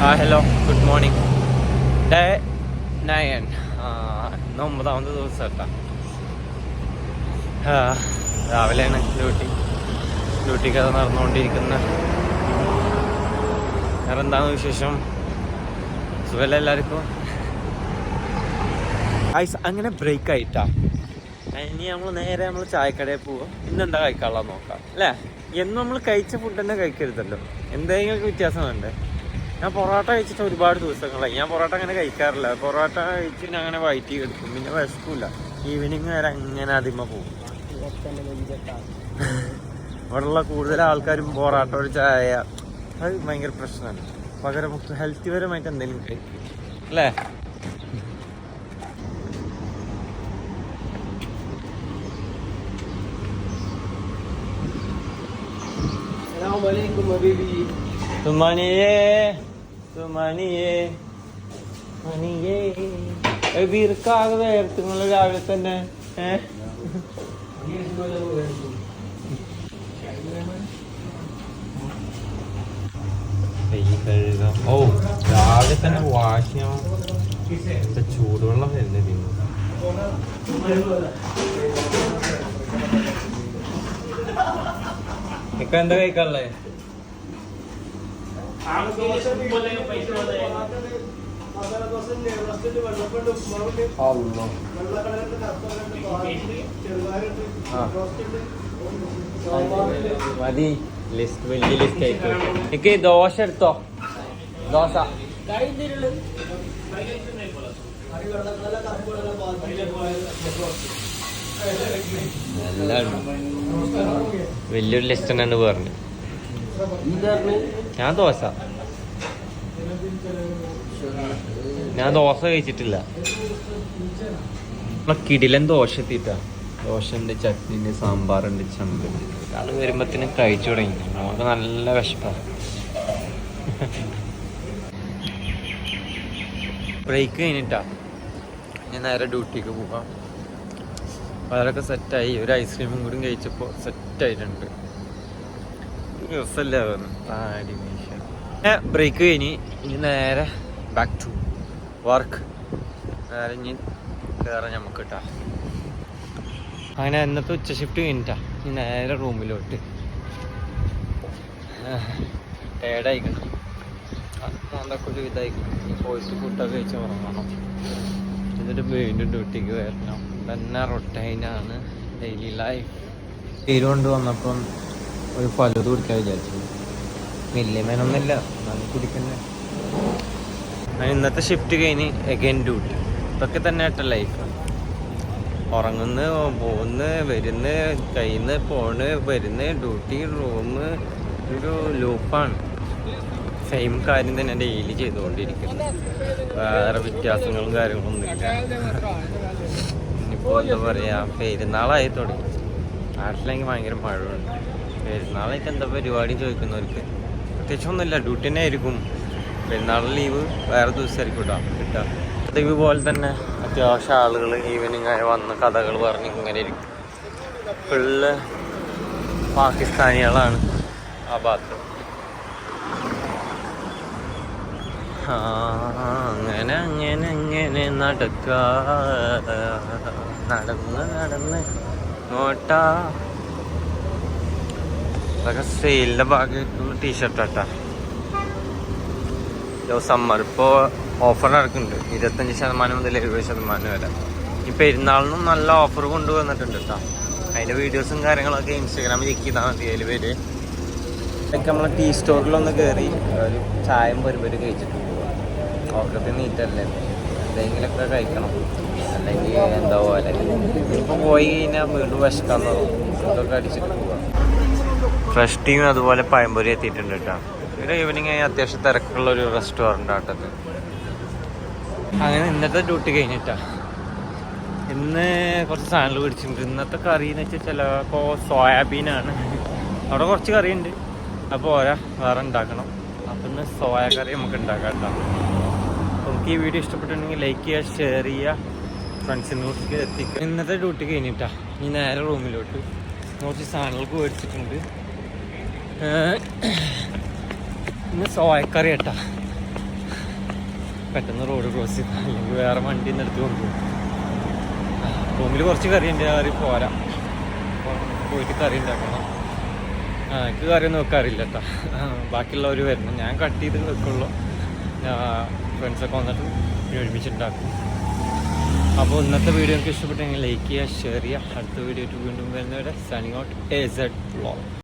Hello, good morning. Day 9, 9ാമത്തെ ദിവസം കേട്ടോ. രാവിലെയാണ് ഡ്യൂട്ടിക്ക് അത് നടന്നുകൊണ്ടിരിക്കുന്ന. വേറെ എന്താണ് വിശേഷം? സുഖമല്ല എല്ലാവർക്കും? അങ്ങനെ ബ്രേക്ക് ആയിട്ടാ. ഇനി നമ്മൾ ചായക്കടയിൽ പോവുക. ഇന്നെന്താ കഴിക്കാനുള്ള നോക്കാം അല്ലേ? എന്നും നമ്മൾ കഴിച്ച ഫുഡ് തന്നെ കഴിക്കരുതല്ലോ, എന്തെങ്കിലും വ്യത്യാസം വേണ്ടേ? ഞാൻ പൊറോട്ട കഴിച്ചിട്ട് ഒരുപാട് ദിവസങ്ങളായി. ഞാൻ പൊറോട്ട അങ്ങനെ കഴിക്കാറില്ല. പൊറോട്ട കഴിച്ചിട്ട് അങ്ങനെ വയറ്റി എടുക്കും, പിന്നെ വിശക്കില്ല. ഈവനിങ് വരെ അങ്ങനെ അതിമ പോകും. ഇവിടെയുള്ള കൂടുതൽ ആൾക്കാരും പൊറോട്ട ഒരു ചായ അത് ഭയങ്കര പ്രശ്നമാണ്. പകരം ഹെൽത്തി പരമായിട്ട് എന്തെങ്കിലും കഴിക്കും അല്ലേ? വീർക്കാകെ വേർത്ത് നിങ്ങൾ രാവിലെ തന്നെ. ഓ, രാവിലെ തന്നെ വാഷ് ചെയ്യാൻ ചൂടുവെള്ളം വരുന്നത്. ഇപ്പൊ എന്താ കഴിക്കാനുള്ളത്? മതി, ലിസ്റ്റ് വലിയ ലിസ്റ്റ് ആയിട്ട്. എനിക്ക് ദോശ എടുത്തോ, ദോശ. എല്ലാം വലിയൊരു ലിസ്റ്റ് തന്നെയാണ് പറഞ്ഞു. ഞാൻ ദോശ കഴിച്ചിട്ടില്ല. കിടിലൻ ദോശ എത്തിയിട്ടാ. ദോശ ഉണ്ട്, ചട്നി ഉണ്ട്, സാമ്പാറുണ്ട്, ചമ്പുണ്ട്. അത് വരുമ്പത്തിന് കഴിച്ചു തുടങ്ങി. നമുക്ക് നല്ല വിശപ്പാണ്. ബ്രേക്ക് കഴിഞ്ഞിട്ടാ ഞാൻ നേരെ ഡ്യൂട്ടിക്ക് പോവാം. അതൊക്കെ സെറ്റായി. ഒരു ഐസ്ക്രീമും കൂടി കഴിച്ചപ്പോൾ സെറ്റായിട്ടുണ്ട്. രസമല്ലേ ബ്രേക്ക് കഴിഞ്ഞ് ഇനി നേരെ ബാക്ക് ടു വർക്ക്. നേരെ ഇനി കയറാൻ നമുക്ക് കിട്ടാ. അങ്ങനെ ഇന്നത്തെ ഉച്ച ഷിഫ്റ്റ് കഴിഞ്ഞിട്ടാ ഇനി നേരെ റൂമിലോട്ട്. ടയേർഡായിക്കണം, അതൊക്കെ ഒരു ഇതായിക്കണം. പോയിട്ട് ഫുഡൊക്കെ കഴിച്ച് ഉറങ്ങണം. എന്നിട്ട് വീണ്ടും ഡ്യൂട്ടിക്ക് വരണം. തന്നെ റൊട്ടൈനാണ് ഡെയിലി ലൈഫ്. തീരുകൊണ്ട് വന്നപ്പം ഒരു പലത് കുടിക്കാൻ വിചാരിച്ചു. വലിയ മേനൊന്നുമില്ല, എന്നാലും കുടിക്കണ്ടേ. ഇന്നത്തെ ഷിഫ്റ്റ് കഴിഞ്ഞ് എഗൈൻ ഡ്യൂട്ടി. ഇതൊക്കെ തന്നെ ആയിട്ട് ലൈഫ്. ഉറങ്ങുന്ന്, പോകുന്ന്, വരുന്ന്, കയ്യിന്ന് പോണ്, വരുന്ന്, ഡ്യൂട്ടി, റൂമ്. ഒരു ലൂപ്പാണ്. സെയിം കാര്യം തന്നെ ഡെയിലി ചെയ്തുകൊണ്ടിരിക്കുന്നത്. വേറെ വ്യത്യാസങ്ങളും കാര്യങ്ങളൊന്നുമില്ല. ഇനിയിപ്പോൾ എന്താ പറയുക, പെരുന്നാളായി തുടങ്ങി. നാട്ടിലെങ്കിൽ ഭയങ്കര മഴയുണ്ട്. പെരുന്നാളായിട്ട് എന്താ പരിപാടി ചോദിക്കുന്നവർക്ക് പ്രത്യേകിച്ചൊന്നുമില്ല, ഡ്യൂട്ടി തന്നെ ആയിരിക്കും. പെരുന്നാളിൽ ലീവ് വേറെ ദിവസമായിരിക്കും കിട്ടുക. ഇതുപോലെ തന്നെ അത്യാവശ്യം ആളുകൾ ഈവനിങ് ആയി വന്ന് കഥകൾ പറഞ്ഞ് ഇങ്ങനെ ഇരിക്കും. ഫുള്ള് പാകിസ്ഥാനികളാണ് ആ ഭാഗത്ത്. അങ്ങനെ അങ്ങനെ അങ്ങനെ നടന്ന് നോട്ടാ. അതൊക്കെ സെയിലിൻ്റെ ഭാഗമായിട്ടുള്ള ടീഷർട്ടാട്ടാ. സമ്മർ ഇപ്പോൾ ഓഫർ നടക്കുന്നുണ്ട്. 25% മുതൽ 70% വരെ. ഈ പെരുന്നാളിനും നല്ല ഓഫർ കൊണ്ടുവന്നിട്ടുണ്ട് കേട്ടോ. അതിൻ്റെ വീഡിയോസും കാര്യങ്ങളൊക്കെ ഇൻസ്റ്റാഗ്രാമിൽ ചെക്ക് ചെയ്താൽ മതി. അതിൽ പേര് അതൊക്കെ നമ്മളെ ടീ സ്റ്റോറിലൊന്ന് കയറി ഒരു ചായയും പരിപാടി കഴിച്ചിട്ട് പോവുക. ഓർക്കത്തിൽ നീറ്റല്ലേ, എന്തെങ്കിലുമൊക്കെ കഴിക്കണം. അല്ലെങ്കിൽ എന്താ പോലെ ഇപ്പോൾ പോയി കഴിഞ്ഞാൽ വീണ്ടും വിശക്കാൻ തുടങ്ങും. ഫുഡൊക്കെ അടിച്ചിട്ട് പോവുക. ഫ്രഷ് ടീം അതുപോലെ പഴംപൊരി എത്തിയിട്ടുണ്ട് കേട്ടോ. ഒരു ഈവനിങ് അത്യാവശ്യം തിരക്കുള്ളൊരു റെസ്റ്റോറൻ്റ് ആട്ടത്. അങ്ങനെ ഇന്നത്തെ ഡ്യൂട്ടി കഴിഞ്ഞിട്ടാ. ഇന്ന് കുറച്ച് സാധനങ്ങൾ പിടിച്ചിട്ടുണ്ട്. ഇന്നത്തെ കറി എന്ന് വെച്ചാൽ ചിലപ്പോൾ സോയാബീനാണ്. അവിടെ കുറച്ച് കറിയുണ്ട്, അപ്പോൾ വേറെ ഉണ്ടാക്കണം. അപ്പം ഇന്ന് സോയ കറി നമുക്ക് ഉണ്ടാക്കാം കേട്ടോ. നമുക്ക് ഈ വീഡിയോ ഇഷ്ടപ്പെട്ടിട്ടുണ്ടെങ്കിൽ ലൈക്ക് ചെയ്യുക, ഷെയർ ചെയ്യുക, ഫ്രണ്ട്സിനോട്ട് എത്തിക്കുക. ഇന്നത്തെ ഡ്യൂട്ടി കഴിഞ്ഞിട്ടാ ഇനി നേരെ റൂമിലോട്ട് കുറച്ച് സാധനങ്ങൾക്ക് മേടിച്ചിട്ടുണ്ട്. ഇന്ന് സോയക്കറി കേട്ടാ. പെട്ടെന്ന് റോഡ് ക്രോസ് ചെയ്ത് അല്ലെങ്കിൽ വേറെ വണ്ടി ഒന്ന് എടുത്ത് കൊണ്ടുപോകും. റൂമിൽ കുറച്ച് കറി ഉണ്ട്, കറി പോരാ, അപ്പോൾ പോയിട്ട് കറി ഉണ്ടാക്കണം. എനിക്ക് കറിയൊന്നും വെക്കാറില്ല കേട്ടോ, ബാക്കിയുള്ളവർ വരണം, ഞാൻ കട്ട് ചെയ്ത് വെക്കുള്ളൂ. ഫ്രണ്ട്സൊക്കെ വന്നിട്ട് ഒരുമിച്ചുണ്ടാക്കും. അപ്പോൾ ഇന്നത്തെ വീഡിയോ എനിക്ക് ഇഷ്ടപ്പെട്ടെങ്കിൽ ലൈക്ക് ചെയ്യുക, ഷെയർ ചെയ്യുക. അടുത്ത വീഡിയോ വീണ്ടും വരുന്നവരെ സൈനിങ് ഔട്ട് AZ വ്ളോഗ്.